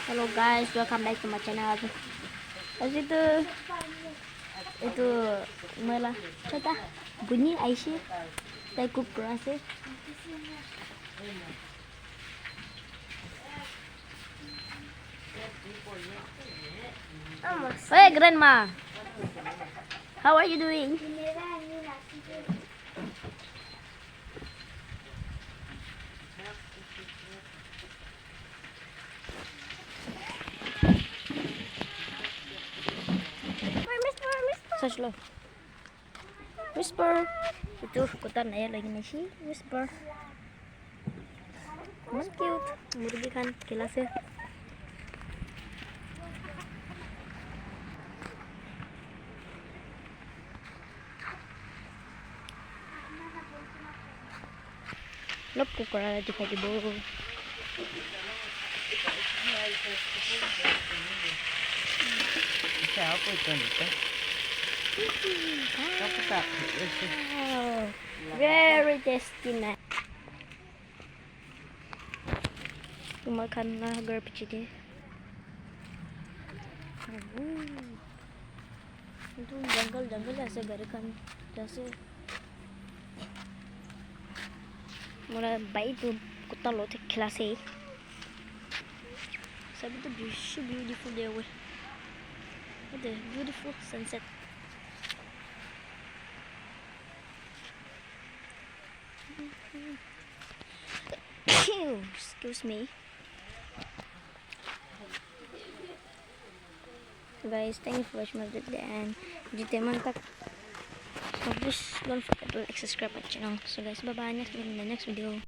Hello guys, welcome back to my channel. Terus itu malah coba bunyi Aisyah take kurasi. Hey grandma, how are you doing? Slow. Whisper. Itu ikutan ya lagi nasi. Whisper. Mas cute. Murgi kan kelasnya. Lop kukura di bowl. Siapa itu nih? Wow, very tasty na. Makan lah garbage deh. Itu janggal ऐसे घर kan जैसे मोरा by तो कुत्ता लोटे खिलासे सभी तो beautiful day हुए. What a beautiful sunset. Excuse me. Guys, thank you for watching my video and so please don't forget to like, subscribe my channel. So guys, bye bye, next in the next video.